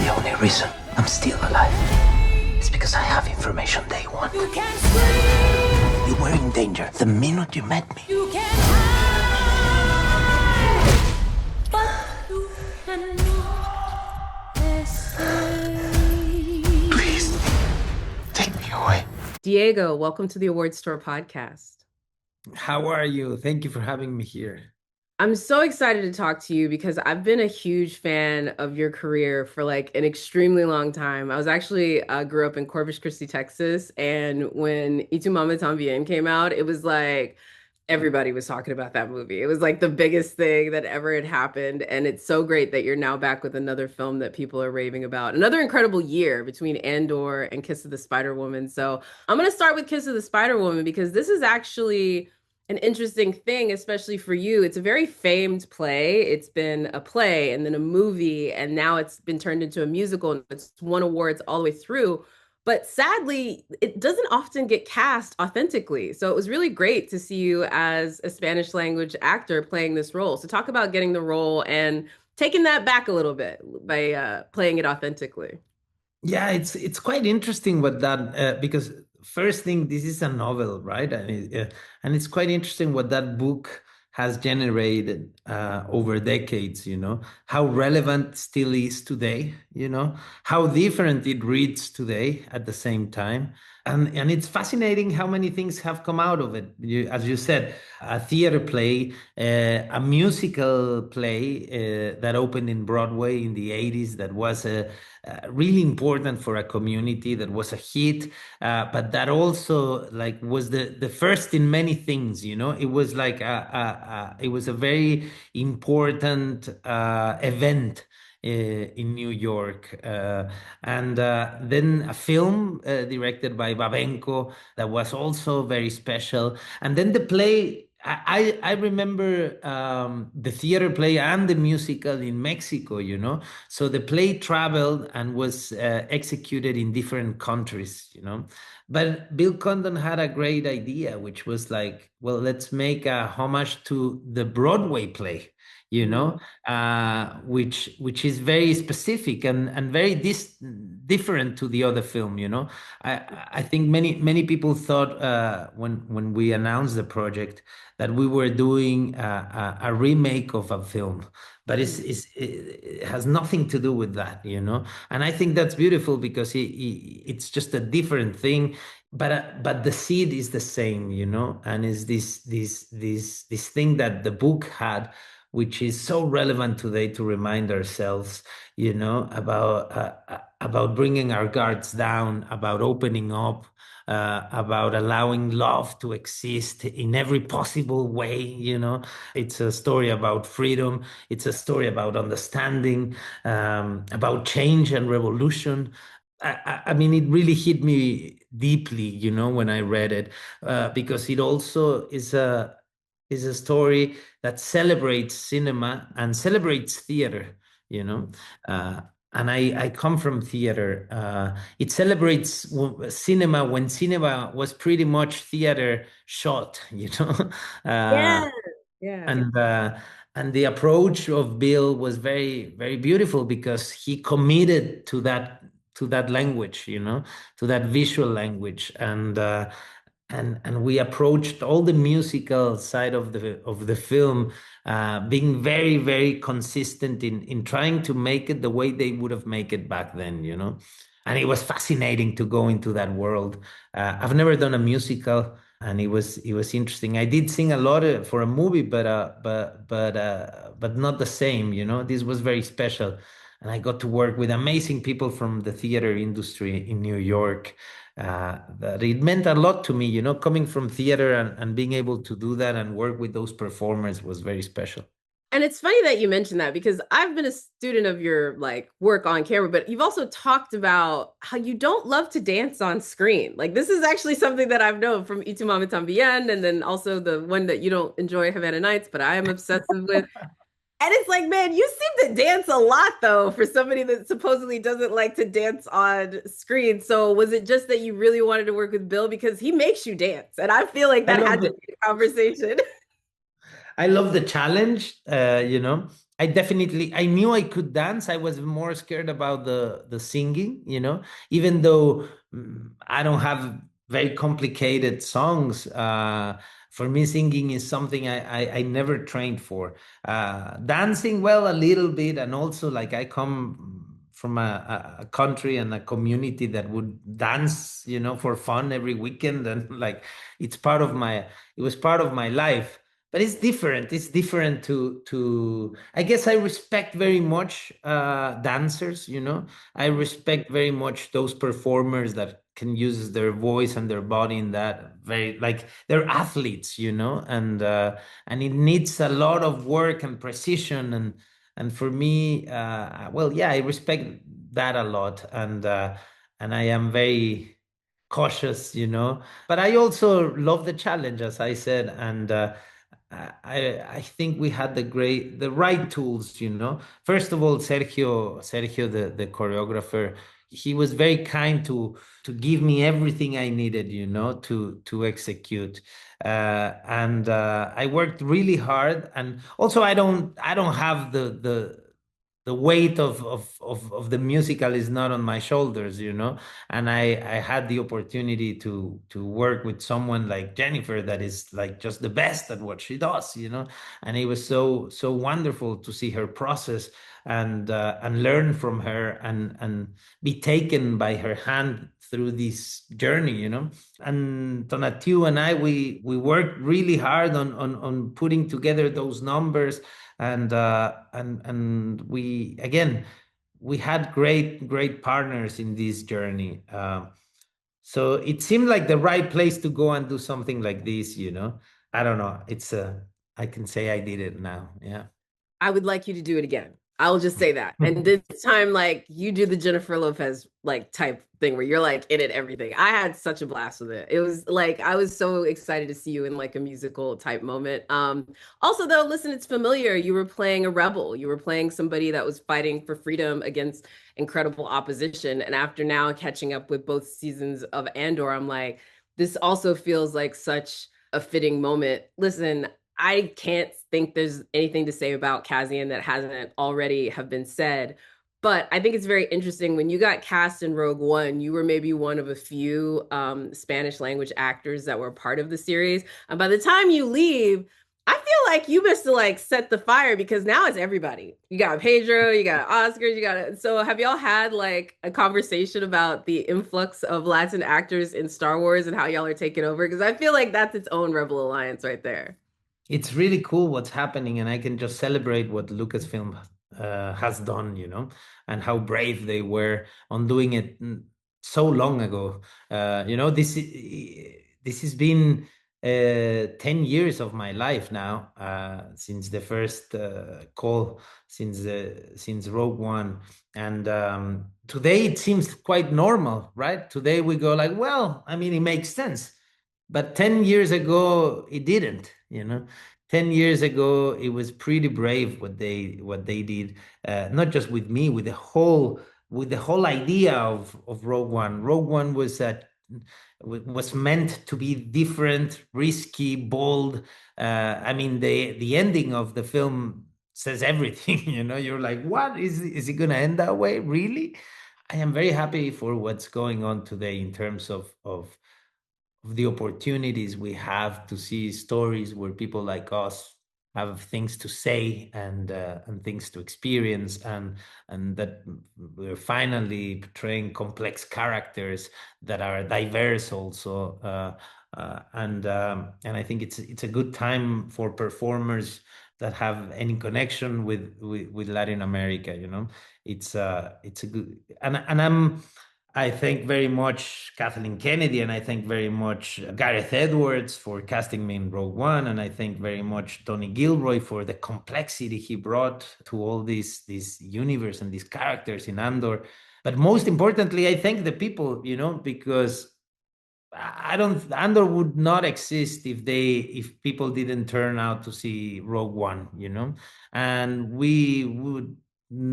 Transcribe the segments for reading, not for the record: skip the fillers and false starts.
The only reason I'm still alive is because I have information they want. You can scream. You were in danger the minute you met me. You can hide. But you cannot escape. Please, take me away. Diego, welcome to the Award Store podcast. How are you? Thank you for having me here. I'm so excited to talk to you because I've been a huge fan of your career for like an extremely long time. I was actually grew up in Corpus Christi, Texas, and when Y Tu Mamá También came out, it was like everybody was talking about that movie. It was like the biggest thing that ever had happened, and it's so great that you're now back with another film that people are raving about. Another incredible year between Andor and Kiss of the Spider-Woman. So I'm going to start with Kiss of the Spider-Woman because this is actually an interesting thing, especially for you. It's a very famed play. It's been a play and then a movie, and now it's been turned into a musical, and it's won awards all the way through. But sadly, it doesn't often get cast authentically. So it was really great to see you as a Spanish language actor playing this role. So talk about getting the role and taking that back a little bit by playing it authentically. Yeah, it's quite interesting what that because first thing, this is a novel, right? And it's quite interesting what that book has generated over decades, how relevant still is today, how different it reads today at the same time. And it's fascinating how many things have come out of it. As you said, a theater play, a musical play that opened in Broadway in the 80s that was really important for a community, that was a hit, but that also like was the first in many things. It was like it was a very important event in New York, and then a film directed by Babenco that was also very special, and then the play. I remember the theater play and the musical in Mexico, So the play traveled and was executed in different countries, But Bill Condon had a great idea, which was like, well, let's make a homage to the Broadway play, which is very specific and very different to the other film. I think many people thought when we announced the project that we were doing a remake of a film, but it has nothing to do with that, And I think that's beautiful because it's just a different thing. But the seed is the same, and is this thing that the book had, which is so relevant today to remind ourselves, about bringing our guards down, about opening up, about allowing love to exist in every possible way. It's a story about freedom. It's a story about understanding, about change and revolution. I mean, it really hit me deeply, when I read it, because it also is a story that celebrates cinema and celebrates theater, and I come from theater. It celebrates cinema when cinema was pretty much theater shot, Yeah. And the approach of Bill was very, very beautiful because he committed to that language, to that visual language, and we approached all the musical side of the film, being very, very consistent in trying to make it the way they would have made it back then, And it was fascinating to go into that world. I've never done a musical, and it was interesting. I did sing a lot for a movie, but not the same, This was very special. And I got to work with amazing people from the theater industry in New York. That it meant a lot to me, coming from theater and being able to do that and work with those performers was very special. And it's funny that you mentioned that because I've been a student of your like work on camera, but you've also talked about how you don't love to dance on screen. Like this is actually something that I've known from Y Tu Mamá También, and then also the one that you don't enjoy, Havana Nights, but I am obsessive with. And it's like, man, you seem to dance a lot though for somebody that supposedly doesn't like to dance on screen. So was it just that you really wanted to work with Bill because he makes you dance? And I feel like that had to be a conversation. I love the challenge, I knew I could dance. I was more scared about the singing, even though I don't have very complicated songs. For me, singing is something I never trained for. Dancing, well, a little bit, and also like I come from a country and a community that would dance, for fun every weekend, and like it's part of my it was part of my life. But it's different. It's different to I guess I respect very much dancers, I respect very much those performers that can use their voice and their body in that very, like, they're athletes, and it needs a lot of work and precision, and for me, well, yeah, I respect that a lot, and I am very cautious, but I also love the challenge, as I said, and I think we had the right tools, First of all, Sergio, the choreographer, he was very kind to give me everything I needed, to execute. And I worked really hard, and also I don't have the weight of the musical is not on my shoulders, and I had the opportunity to work with someone like Jennifer that is like just the best at what she does, and it was so wonderful to see her process and learn from her and be taken by her hand through this journey, and Tonatiuh and I, we worked really hard on putting together those numbers, and we, again, we had great partners in this journey. So it seemed like the right place to go and do something like this, I don't know, I can say I did it now. Yeah. I would like you to do it again. I'll just say that. And this time, like, you do the Jennifer Lopez like type thing where you're like in it everything. I had such a blast with it. It was like I was so excited to see you in like a musical type moment. Also though, listen, it's familiar. You were playing a rebel. You were playing somebody that was fighting for freedom against incredible opposition. And after now catching up with both seasons of Andor, I'm like, this also feels like such a fitting moment. Listen, I can't think there's anything to say about Cassian that hasn't already have been said. But I think it's very interesting when you got cast in Rogue One, you were maybe one of a few Spanish language actors that were part of the series. And by the time you leave, I feel like you must have like set the fire because now it's everybody. You got Pedro, you got Oscars, you got it. So have y'all had like a conversation about the influx of Latin actors in Star Wars and how y'all are taking over? Because I feel like that's its own Rebel Alliance right there. It's really cool what's happening, and I can just celebrate what Lucasfilm has done, and how brave they were on doing it so long ago. This has been 10 years of my life now, since the first call, since Rogue One, and today it seems quite normal, right? Today we go like, well, I mean, it makes sense. But 10 years ago, it didn't, 10 years ago, it was pretty brave what they did, not just with me, with the whole idea of Rogue One. Rogue One was meant to be different, risky, bold. I mean, the ending of the film says everything, You're like, what is it gonna end that way? Really? I am very happy for what's going on today in terms of the opportunities we have to see stories where people like us have things to say and things to experience, and that we're finally portraying complex characters that are diverse also, and I think it's a good time for performers that have any connection with Latin America. It's a good, and I thank very much Kathleen Kennedy, and I thank very much Gareth Edwards for casting me in Rogue One, and I thank very much Tony Gilroy for the complexity he brought to all this universe and these characters in Andor. But most importantly, I thank the people, because Andor would not exist if people didn't turn out to see Rogue One, and we would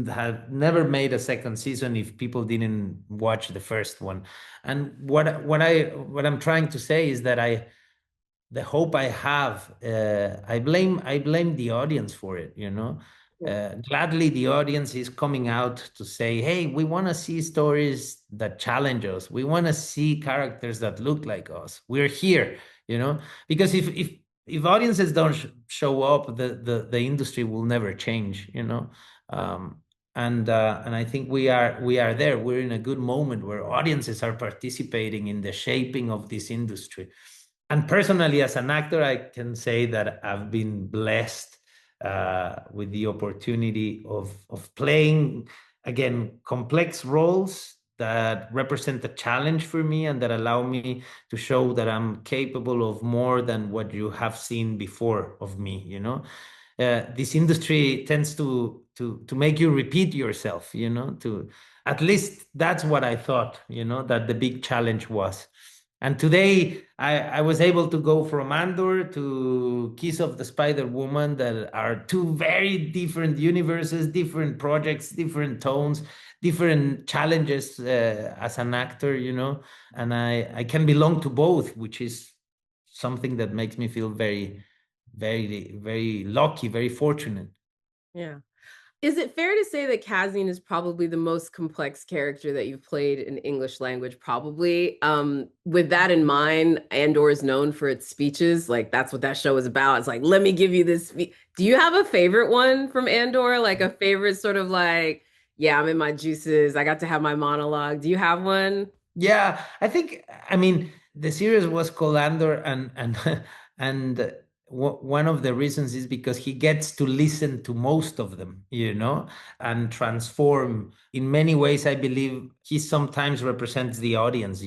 have never made a second season if people didn't watch the first one. And what I'm trying to say is that the hope I have, I blame the audience for it, Gladly, the audience is coming out to say, hey, we want to see stories that challenge us. We want to see characters that look like us. We're here, because if audiences don't show up, the industry will never change, um, and I think we are there. We're in a good moment where audiences are participating in the shaping of this industry. And personally, as an actor, I can say that I've been blessed with the opportunity of playing, again, complex roles that represent a challenge for me and that allow me to show that I'm capable of more than what you have seen before of me. This industry tends to make you repeat yourself. To at least that's what I thought. That the big challenge was. And today I was able to go from Andor to Kiss of the Spider-Woman, that are two very different universes, different projects, different tones, different challenges as an actor, and I can belong to both, which is something that makes me feel very, very, very lucky, very fortunate. Yeah. Is it fair to say that Cassian is probably the most complex character that you've played in English language? Probably. With that in mind, Andor is known for its speeches. Like that's what that show is about. It's like, let me give you this. Do you have a favorite one from Andor? Like a favorite sort of like, yeah, I'm in my juices. I got to have my monologue. Do you have one? Yeah, I mean, the series was called Andor, and and one of the reasons is because he gets to listen to most of them, and transform. In many ways, I believe he sometimes represents the audience.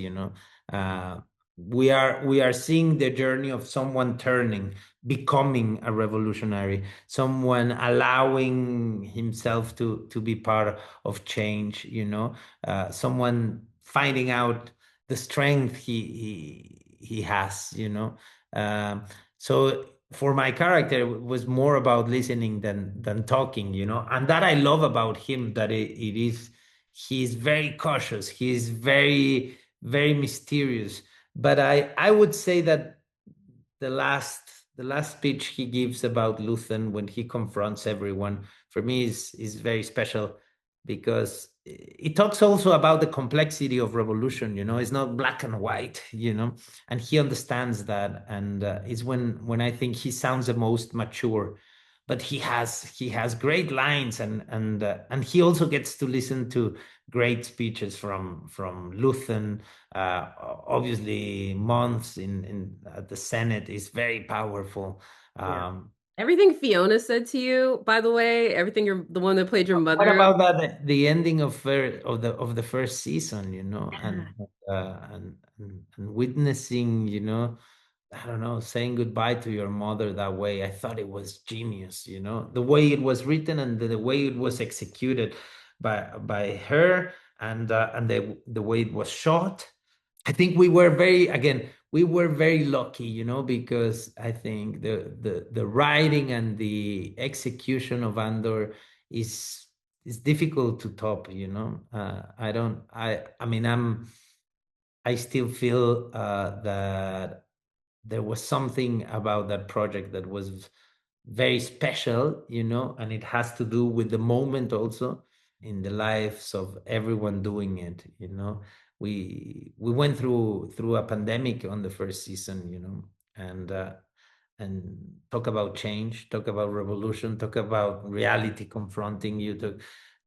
Uh, we are seeing the journey of someone turning, becoming a revolutionary, someone allowing himself to be part of change. Someone finding out the strength he has. So for my character, it was more about listening than talking. And that I love about him, that it is he's very cautious, he's very, very mysterious. But I would say that the last the last speech he gives about Luthen, when he confronts everyone, for me is very special, because it talks also about the complexity of revolution. It's not black and white. And he understands that, and it's when I think he sounds the most mature. But he has great lines, and he also gets to listen to great speeches from Luthen. Obviously, months in at the Senate is very powerful. Yeah. Um, Everything Fiona said to you, by the way, everything the one that played your what mother. about that? The ending of the first season, and witnessing, I don't know, saying goodbye to your mother that way. I thought it was genius, the way it was written and the way it was executed by her, and the way it was shot. I think we were very lucky, because I think the writing and the execution of Andor is difficult to top. I don't. I mean, I still feel that there was something about that project that was very special, and it has to do with the moment also in the lives of everyone doing it. We went through a pandemic on the first season, and talk about change, talk about revolution, talk about reality confronting you, to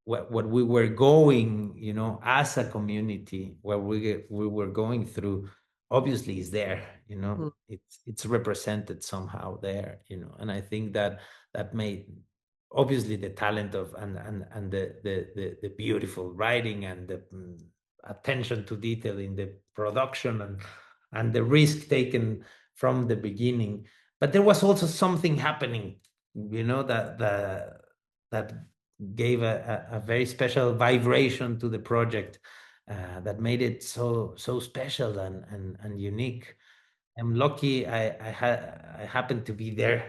what we were going, as a community, what we were going through, obviously is there. Mm. It's represented somehow there. And I think that made, obviously, the talent of and the beautiful writing and the attention to detail in the production, and the risk taken from the beginning. But there was also something happening, that gave a very special vibration to the project, that made it so special and unique. I'm lucky I happened to be there.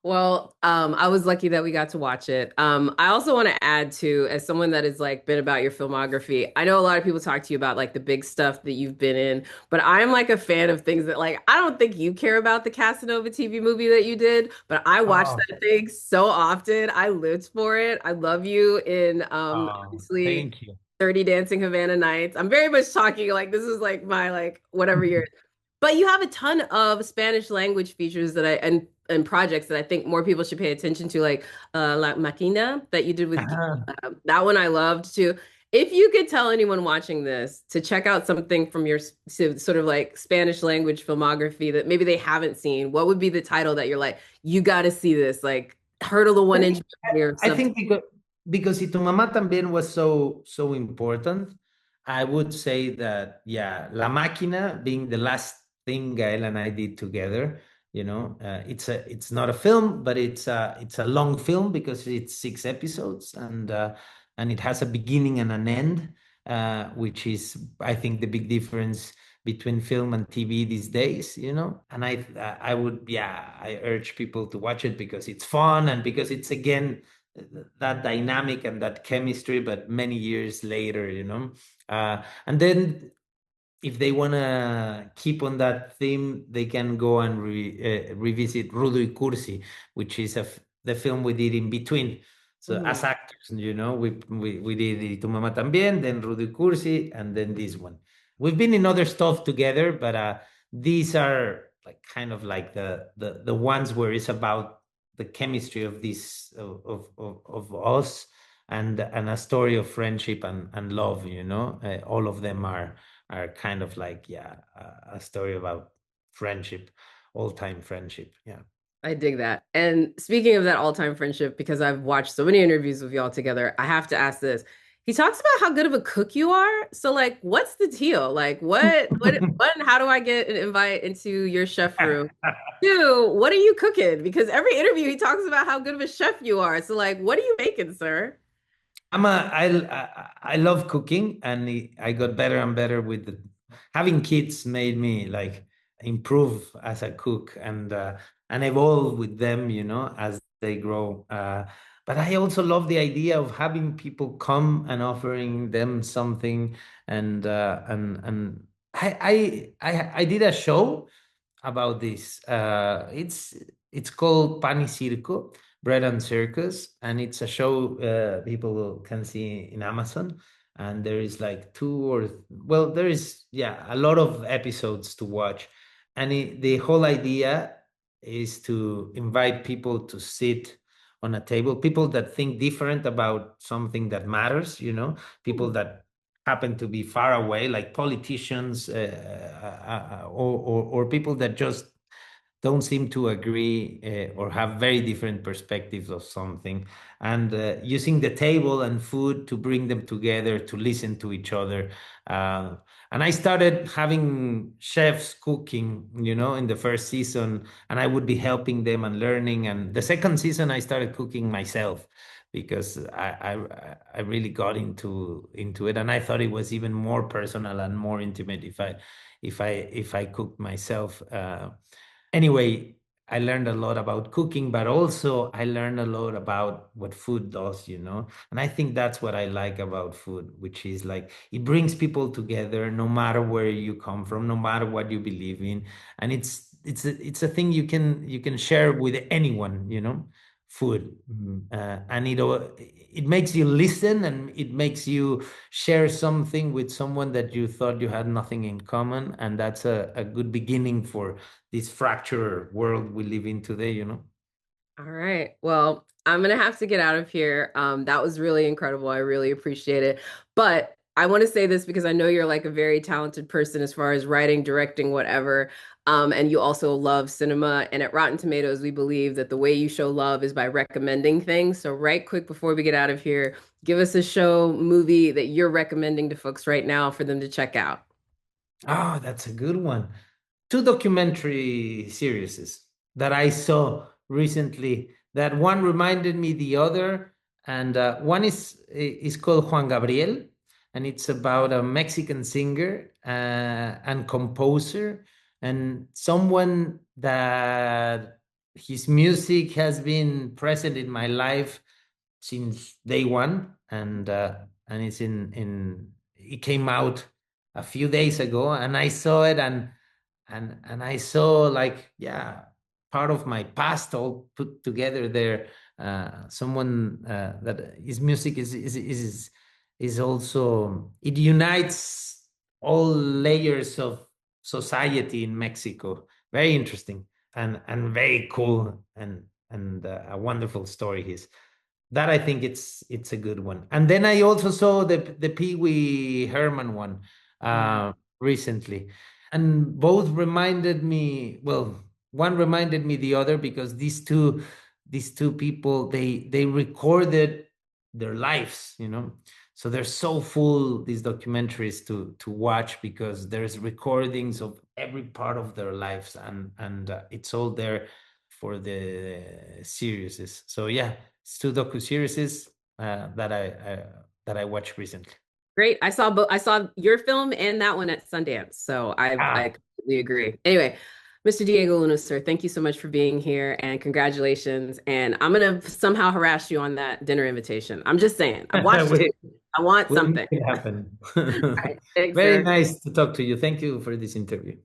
Well, I was lucky that we got to watch it. I also want to add to, as someone that has like been about your filmography, I know a lot of people talk to you about like the big stuff that you've been in, but I'm like a fan of things that like I don't think you care about the Casanova TV movie that you did, but I watched Oh, that thing so often. I lived for it. I love you in obviously thank you. 30 Dancing Havana Nights. I'm very much talking like this is like my like whatever year. But you have a ton of Spanish language features that I and projects that I think more people should pay attention to, like La Maquina that you did with that one I loved too. If you could tell anyone watching this to check out something from your sort of like Spanish language filmography that maybe they haven't seen, what would be the title that you're like, you got to see this, like Hurdle the I One think Inch Barrier or I something. think because Y tu mamá también was so important, I would say that yeah, La Máquina being the last thing Gael and I did together, it's not a film, but it's a long film because it's 6 episodes and it has a beginning and an end, which is I think the big difference between film and TV these days. And I would, yeah, I urge people to watch it because it's fun and because it's again that dynamic and that chemistry, but many years later. And then if they want to keep on that theme, they can go and revisit Rudo y Cursi, which is the film we did in between. So as Mhm. actors, we did Y tu mamá también, then Rudo y Cursi, and then this one. We've been in other stuff together, but these are like kind of like the ones where it's about the chemistry of this of us and a story of friendship and love. All of them are kind of like yeah a story about friendship, all-time friendship. Yeah. I dig that. And speaking of that all-time friendship, because I've watched so many interviews with y'all together, I have to ask this. He talks about how good of a cook you are. So like, what's the deal? Like, what, and how do I get an invite into your chef room? Two, what are you cooking? Because every interview he talks about how good of a chef you are. So like, what are you making, sir? I love cooking, and I got better and better with having kids made me like improve as a cook and evolve with them, as they grow. But I also love the idea of having people come and offering them something, and I did a show about this. It's called Pan y Circo, Bread and Circus, and it's a show people can see in Amazon. And there is like there is yeah a lot of episodes to watch, and the whole idea is to invite people to sit on a table, people that think different about something that matters, people that happen to be far away, like politicians, or people that just don't seem to agree or have very different perspectives of something, and using the table and food to bring them together to listen to each other. Uh, and I started having chefs cooking, in the first season, and I would be helping them and learning. And the second season, I started cooking myself because I really got into it, and I thought it was even more personal and more intimate if I cooked myself. Anyway, I learned a lot about cooking, but also I learned a lot about what food does. And I think that's what I like about food, which is like it brings people together no matter where you come from, no matter what you believe in. And it's a thing you can share with anyone, food. And it makes you listen, and it makes you share something with someone that you thought you had nothing in common. And that's a good beginning for this fractured world we live in today. All right. Well, I'm gonna have to get out of here. That was really incredible. I really appreciate it. But I want to say this because I know you're like a very talented person as far as writing, directing, whatever. And you also love cinema. And at Rotten Tomatoes, we believe that the way you show love is by recommending things. So, right quick before we get out of here, give us a show, movie that you're recommending to folks right now for them to check out. Oh, that's a good one. Two documentary series that I saw recently. That one reminded me the other, and one is called Juan Gabriel, and it's about a Mexican singer and composer, and someone that his music has been present in my life since day one, and it's it came out a few days ago, and I saw it, and I saw, like, yeah, part of my past all put together there. Someone that his music is also, it unites all layers of society in Mexico. Very interesting and very cool, and a wonderful story. His that, I think it's a good one. And then I also saw the Pee Wee Herman one recently, and both reminded me, well, one reminded me the other, because these two people, they recorded their lives, so they're so full, these documentaries, to watch, because there's recordings of every part of their lives, and it's all there for the series. So yeah, it's two docu-series that I watched recently. Great. I saw your film and that one at Sundance. So I completely agree. Anyway, Mr. Diego Luna, sir, thank you so much for being here, and congratulations. And I'm gonna somehow harass you on that dinner invitation. I'm just saying. I watched it. I want Will something. make it happen. All right. Thanks, Very sir. nice to talk to you. Thank you for this interview.